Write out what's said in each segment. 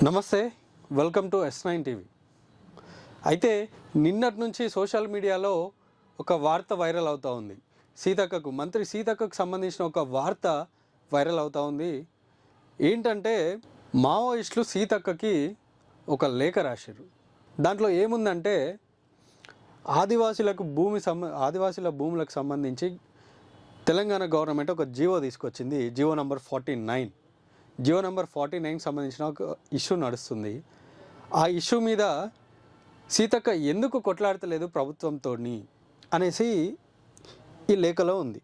నమస్తే, welcome to S9 TV. అయితే నిన్నటి నుంచి సోషల్ మీడియాలో ఒక వార్త వైరల్ అవుతూ ఉంది. మంత్రి సీతక్కకు సంబంధించిన ఒక వార్త వైరల్ అవుతూ ఉంది. ఏంటంటే మావోయిస్టులు సీతక్కకి ఒక లేఖ రాశారు. దాంట్లో ఏముందంటే ఆదివాసీల భూములకు సంబంధించి తెలంగాణ గవర్నమెంట్ ఒక జీవో తీసుకొచ్చింది. GO number 49. జీవో నెంబర్ 49 సంబంధించిన ఒక ఇష్యూ నడుస్తుంది. ఆ ఇష్యూ మీద సీతక్క ఎందుకు కొట్లాడతలేదు ప్రభుత్వంతో అనేసి ఈ లేఖలో ఉంది.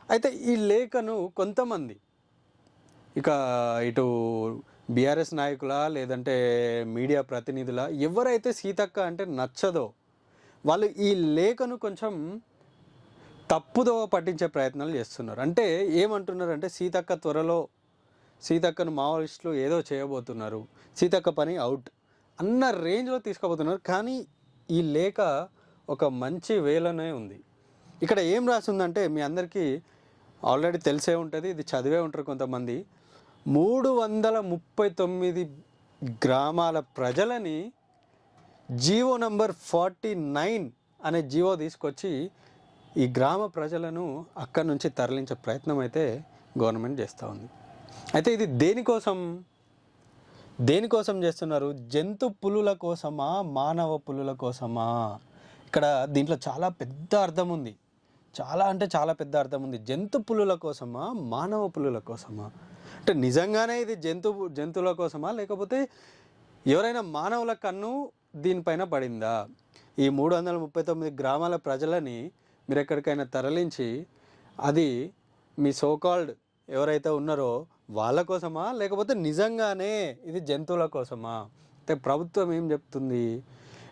అయితే ఈ లేఖను కొంతమంది ఇక ఇటు బీఆర్ఎస్ నాయకుల లేదంటే మీడియా ప్రతినిధుల ఎవరైతే సీతక్క అంటే నచ్చదో వాళ్ళు ఈ లేఖను కొంచెం తప్పుదోవ పట్టించే ప్రయత్నాలు చేస్తున్నారు. అంటే ఏమంటున్నారంటే సీతక్కను మావోయిస్టులు ఏదో చేయబోతున్నారు, సీతక్క పని అవుట్ అన్న రేంజ్లో తీసుకుపోతున్నారు. కానీ ఈ లేఖ ఒక మంచి వేలోనే ఉంది. ఇక్కడ ఏం రాసి ఉందంటే మీ అందరికీ ఆల్రెడీ తెలిసే ఉంటుంది, ఇది చదివే ఉంటారు కొంతమంది. 339 గ్రామాల ప్రజలని జీవో నంబర్ 49 అనే జీవో తీసుకొచ్చి ఈ గ్రామ ప్రజలను అక్కడి నుంచి తరలించే ప్రయత్నం అయితే గవర్నమెంట్ చేస్తూ ఉంది. అయితే ఇది దేనికోసం చేస్తున్నారు? జంతు పులుల కోసమా, మానవ పులుల కోసమా? ఇక్కడ దీంట్లో చాలా పెద్ద అర్థం ఉంది. చాలా అంటే చాలా పెద్ద అర్థం ఉంది. జంతు పులుల కోసమా, మానవ పులుల కోసమా? అంటే నిజంగానే ఇది జంతువుల కోసమా, లేకపోతే ఎవరైనా మానవుల కన్ను దీనిపైన పడిందా? ఈ 339 గ్రామాల ప్రజలని మీరు ఎక్కడికైనా తరలించి అది మీ సోకాల్డ్ ఎవరైతే ఉన్నారో వాళ్ళ కోసమా, లేకపోతే నిజంగానే ఇది జంతువుల కోసమా? అంటే ప్రభుత్వం ఏం చెప్తుంది?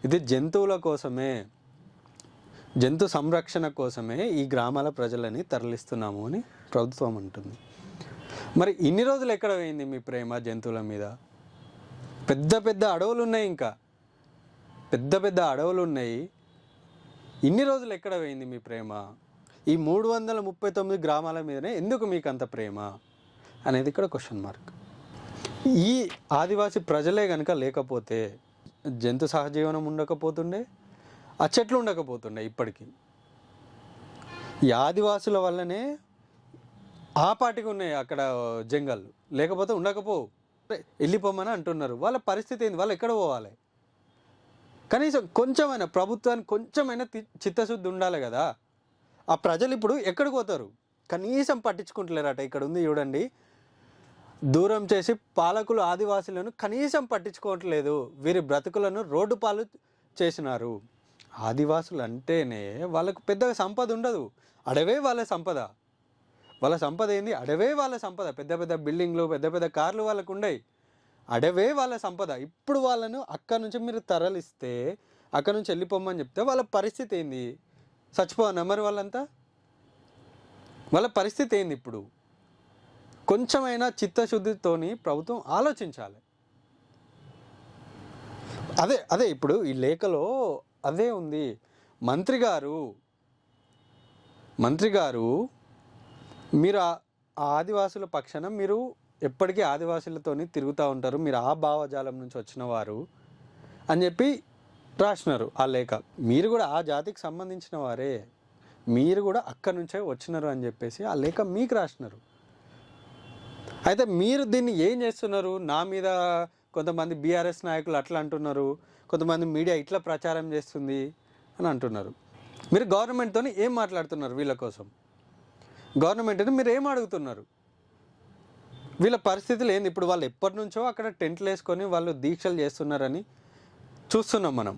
ఇది జంతువుల కోసమే, జంతు సంరక్షణ కోసమే ఈ గ్రామాల ప్రజలని తరలిస్తున్నాము అని ప్రభుత్వం అంటుంది. మరి ఇన్ని రోజులు ఎక్కడ పోయింది మీ ప్రేమ జంతువుల మీద? పెద్ద పెద్ద అడవులు ఉన్నాయి, ఇంకా పెద్ద పెద్ద అడవులు ఉన్నాయి. ఇన్ని రోజులు ఎక్కడ పోయింది మీ ప్రేమ? ఈ 339 గ్రామాల మీదనే ఎందుకు మీకు అంత ప్రేమ అనేది ఇక్కడ క్వశ్చన్ మార్క్. ఈ ఆదివాసీ ప్రజలే కనుక లేకపోతే జంతు సహజీవనం ఉండకపోతుండే, ఆ చెట్లు ఉండకపోతుండే. ఇప్పటికీ ఈ ఆదివాసుల వల్లనే ఆ పాటికి ఉన్నాయి అక్కడ జంగల్, లేకపోతే ఉండకపోవు. వెళ్ళిపోమని అంటున్నారు. వాళ్ళ పరిస్థితి ఏంది? వాళ్ళు ఎక్కడ పోవాలి? కనీసం కొంచెమైనా ప్రభుత్వానికి కొంచెమైనా చిత్తశుద్ధి ఉండాలి కదా. ఆ ప్రజలు ఇప్పుడు ఎక్కడికి పోతారు? కనీసం పట్టించుకుంటలేరట. ఇక్కడ ఉంది చూడండి, దూరం చేసి పాలకులు ఆదివాసులను కనీసం పట్టించుకోవట్లేదు. వీరి బ్రతుకులను రోడ్డు పాలు చేసినారు. ఆదివాసులు అంటేనే వాళ్ళకు పెద్దగా సంపద ఉండదు, అడవే వాళ్ళ సంపద. వాళ్ళ సంపద ఏంది? అడవే వాళ్ళ సంపద. పెద్ద పెద్ద బిల్డింగ్లు, పెద్ద పెద్ద కార్లు వాళ్ళకు ఉండయి, అడవే వాళ్ళ సంపద. ఇప్పుడు వాళ్ళను అక్కడి నుంచి మీరు తరలిస్తే, అక్కడి నుంచి వెళ్ళిపోమని చెప్తే వాళ్ళ పరిస్థితి ఏంది? చచ్చిపోవన్నా మరి వాళ్ళంతా? వాళ్ళ పరిస్థితి ఏంది ఇప్పుడు? కొంచెమైనా చిత్తశుద్ధితోని ప్రభుత్వం ఆలోచించాలి. అదే ఇప్పుడు ఈ లేఖలో అదే ఉంది. మంత్రి గారు మీరు ఆ ఆదివాసుల పక్షాన మీరు ఎప్పటికీ ఆదివాసులతోని తిరుగుతూ ఉంటారు, మీరు ఆ భావజాలం నుంచి వచ్చిన వారు అని చెప్పి రాసినారు ఆ లేఖ. మీరు కూడా ఆ జాతికి సంబంధించిన వారే, మీరు కూడా అక్కడి నుంచే వచ్చినారు అని చెప్పేసి ఆ లేఖ మీకు రాసినారు. అయితే మీరు దీన్ని ఏం చేస్తున్నారు? నా మీద కొంతమంది బీఆర్ఎస్ నాయకులు అట్లా అంటున్నారు, కొంతమంది మీడియా ఇట్లా ప్రచారం చేస్తుంది అని అంటున్నారు. మీరు గవర్నమెంట్తో ఏం మాట్లాడుతున్నారు? వీళ్ళ కోసం గవర్నమెంట్ని మీరు ఏం అడుగుతున్నారు? వీళ్ళ పరిస్థితులు ఏంది? ఇప్పుడు వాళ్ళు ఎప్పటి నుంచో అక్కడ టెంట్లు వేసుకొని వాళ్ళు దీక్షలు చేస్తున్నారని చూస్తున్నాం మనం.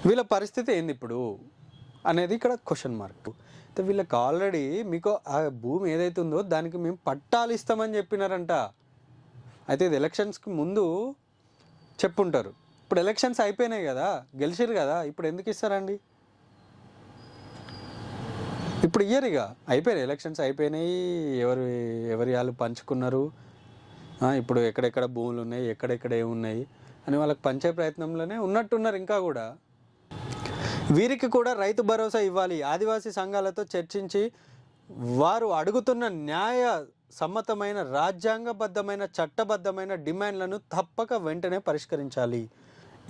వీళ్ళ పరిస్థితి ఏంది ఇప్పుడు అనేది ఇక్కడ క్వశ్చన్ మార్క్. అయితే వీళ్ళకి ఆల్రెడీ మీకు ఆ భూమి ఏదైతే ఉందో దానికి మేము పట్టాలు ఇస్తామని చెప్పినారంట. అయితే ఇది ఎలక్షన్స్కి ముందు చెప్పుంటారు. ఇప్పుడు ఎలక్షన్స్ అయిపోయినాయి కదా, గెలిచిరు కదా, ఇప్పుడు ఎందుకు ఇస్తారండి? ఇప్పుడు ఇయర్గా అయిపోయినాయి, ఎలక్షన్స్ అయిపోయినాయి, ఎవరి వాళ్ళు పంచుకున్నారు. ఇప్పుడు ఎక్కడెక్కడ భూములు ఉన్నాయి, ఎక్కడెక్కడ ఏమున్నాయి అని వాళ్ళకి పంచే ప్రయత్నంలోనే ఉన్నట్టున్నారు. ఇంకా కూడా వీరికి కూడా రైతు భరోసా ఇవ్వాలి. ఆదివాసీ సంఘాలతో చర్చించి వారు అడుగుతున్న న్యాయ సమ్మతమైన రాజ్యాంగబద్ధమైన చట్టబద్ధమైన డిమాండ్లను తప్పక వెంటనే పరిష్కరించాలి.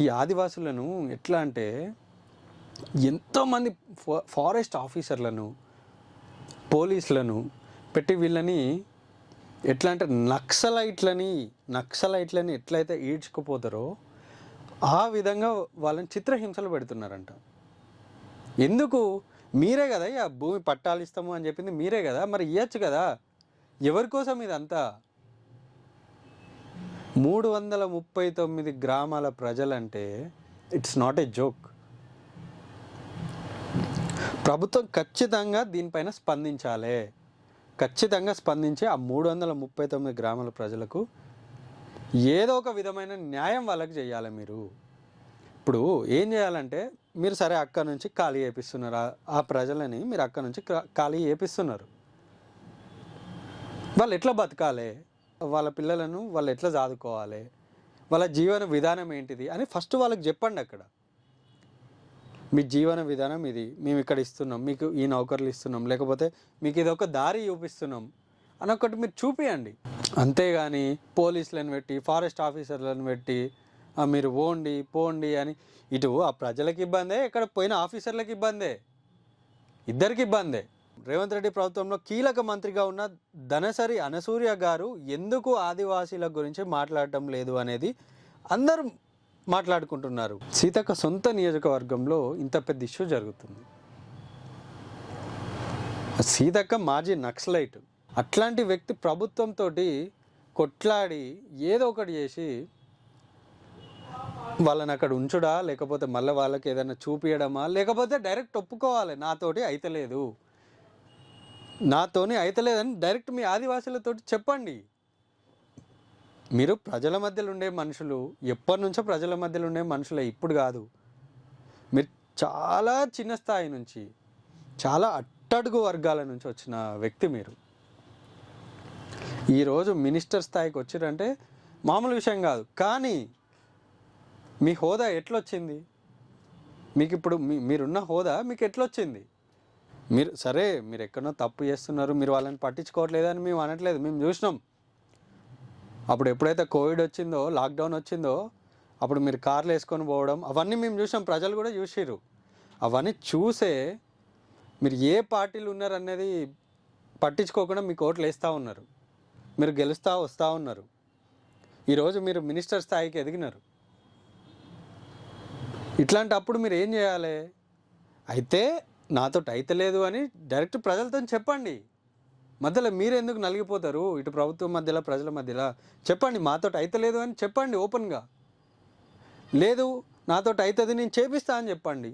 ఈ ఆదివాసులను ఎట్లా అంటే ఎంతోమంది ఫారెస్ట్ ఆఫీసర్లను పోలీసులను పెట్టి వీళ్ళని ఎట్లా అంటే నక్సలైట్లని ఎట్లయితే ఈడ్చుకుపోతారో ఆ విధంగా వాళ్ళని చిత్రహింసలు పెడుతున్నారంట. ఎందుకు? మీరే కదా ఆ భూమి పట్టాలు ఇస్తాము అని చెప్పింది మీరే కదా, మరి ఇవ్వచ్చు కదా. ఎవరి కోసం ఇదంతా? 339 గ్రామాల ప్రజలంటే ఇట్స్ నాట్ ఏ జోక్. ప్రభుత్వం ఖచ్చితంగా దీనిపైన స్పందించాలి. ఖచ్చితంగా స్పందించి ఆ 339 గ్రామాల ప్రజలకు ఏదో ఒక విధమైన న్యాయం వాళ్ళకి చేయాలి. మీరు ఇప్పుడు ఏం చేయాలంటే, మీరు సరే అక్కడ నుంచి ఖాళీ చేపిస్తున్నారు, ఆ ప్రజలని మీరు అక్కడ నుంచి ఖాళీ చేపిస్తున్నారు. వాళ్ళు ఎట్లా బతకాలి, వాళ్ళ పిల్లలను వాళ్ళు ఎట్లా చదువుకోవాలి, వాళ్ళ జీవన విధానం ఏంటిది అని ఫస్ట్ వాళ్ళకి చెప్పండి. అక్కడ మీ జీవన విధానం ఇది, మేము ఇక్కడ ఇస్తున్నాం, మీకు ఈ నౌకర్లు ఇస్తున్నాం, లేకపోతే మీకు ఇది ఒక దారి చూపిస్తున్నాం అని ఒకటి మీరు చూపియండి. అంతేగాని పోలీసులను పెట్టి ఫారెస్ట్ ఆఫీసర్లను పెట్టి మీరు పోండి అని ఇటు ఆ ప్రజలకు ఇబ్బందే, ఇక్కడ పోయిన ఆఫీసర్లకు ఇబ్బందే, ఇద్దరికి ఇబ్బందే. రేవంత్ రెడ్డి ప్రభుత్వంలో కీలక మంత్రిగా ఉన్న ధనసరి అనసూయ గారు ఎందుకు ఆదివాసీల గురించి మాట్లాడటం లేదు అనేది అందరూ మాట్లాడుకుంటున్నారు. సీతక్క సొంత నియోజకవర్గంలో ఇంత పెద్ద ఇష్యూ జరుగుతుంది. సీతక్క మాజీ నక్సలైట్. అట్లాంటి వ్యక్తి ప్రభుత్వంతో కొట్లాడి ఏదో ఒకటి చేసి వాళ్ళని అక్కడ ఉంచుడా, లేకపోతే మళ్ళీ వాళ్ళకి ఏదైనా చూపించడమా, లేకపోతే డైరెక్ట్ ఒప్పుకోవాలి నాతోని అయితలేదని డైరెక్ట్ మీ ఆదివాసులతో చెప్పండి. మీరు ప్రజల మధ్యలో ఉండే మనుషులు, ఎప్పటి నుంచో ప్రజల మధ్యలో ఉండే మనుషులే, ఇప్పుడు కాదు. మీరు చాలా చిన్న స్థాయి నుంచి, చాలా అట్టడుగు వర్గాల నుంచి వచ్చిన వ్యక్తి మీరు. ఈరోజు మినిస్టర్ స్థాయికి వచ్చారంటే మామూలు విషయం కాదు. కానీ మీ హోదా ఎట్లొచ్చింది మీకు? ఇప్పుడు మీరున్న హోదా మీకు ఎట్లొచ్చింది? మీరు ఎక్కడో తప్పు చేస్తున్నారు, మీరు వాళ్ళని పట్టించుకోవట్లేదని మేము అనట్లేదు. మేము చూసినాం. అప్పుడు ఎప్పుడైతే కోవిడ్ వచ్చిందో, లాక్డౌన్ వచ్చిందో, అప్పుడు మీరు కార్లు వేసుకొని పోవడం అవన్నీ మేము చూసాం, ప్రజలు కూడా చూసిర్రు. అవన్నీ చూసే మీరు ఏ పార్టీలు ఉన్నారనేది పట్టించుకోకుండా మీకు ఓట్లు వేస్తూ ఉన్నారు, మీరు వస్తూ ఉన్నారు. ఈరోజు మీరు మినిస్టర్ స్థాయికి ఎదిగినారు. ఇట్లాంటప్పుడు మీరు ఏం చేయాలి? అయితే నాతో అయితలేదు అని డైరెక్ట్ ప్రజలతో చెప్పండి. మధ్యలో మీరు ఎందుకు నలిగిపోతారు? ఇటు ప్రభుత్వం మధ్యలో ప్రజల మధ్యలో చెప్పండి, మాతో అయితలేదు అని చెప్పండి ఓపెన్గా. లేదు నాతో అవుతుంది, నేను చేపిస్తా అని చెప్పండి.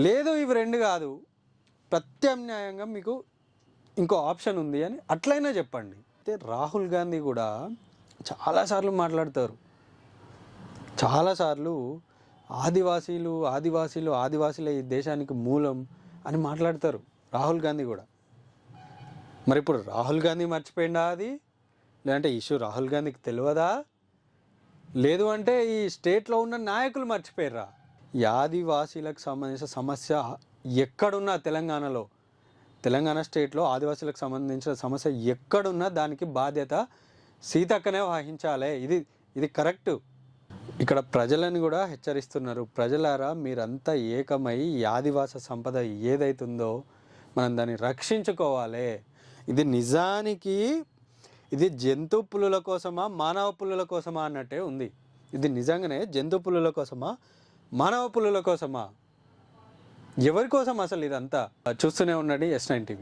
లేదు ఇవి రెండు కాదు, ప్రత్యామ్నాయంగా మీకు ఇంకో ఆప్షన్ ఉంది అని అట్లయినా చెప్పండి. అయితే రాహుల్ గాంధీ కూడా చాలాసార్లు మాట్లాడతారు, చాలాసార్లు ఆదివాసీలే ఈ దేశానికి మూలం అని మాట్లాడతారు రాహుల్ గాంధీ కూడా. మరి ఇప్పుడు రాహుల్ గాంధీ మర్చిపోయిందా అది? లేదంటే ఇష్యూ రాహుల్ గాంధీకి తెలియదా? లేదు అంటే ఈ స్టేట్లో ఉన్న నాయకులు మర్చిపోయారా? ఈ ఆదివాసీలకు సంబంధించిన సమస్య ఎక్కడున్నా తెలంగాణ స్టేట్లో ఆదివాసీలకు సంబంధించిన సమస్య ఎక్కడున్నా దానికి బాధ్యత సీతక్కనే వహించాలి. ఇది కరెక్టు. ఇక్కడ ప్రజలను కూడా హెచ్చరిస్తున్నారు, ప్రజలారా మీరంతా ఏకమై ఈ ఆదివాస సంపద ఏదైతుందో మనం దాన్ని రక్షించుకోవాలి. ఇది నిజానికి ఇది జంతు పులుల కోసమా మానవ పులుల కోసమా అన్నట్టే ఉంది. ఇది నిజంగానే జంతు పులుల కోసమా మానవ పులుల కోసమా? ఎవరి కోసం అసలు ఇదంతా? చూస్తూనే ఉండండి S9 TV.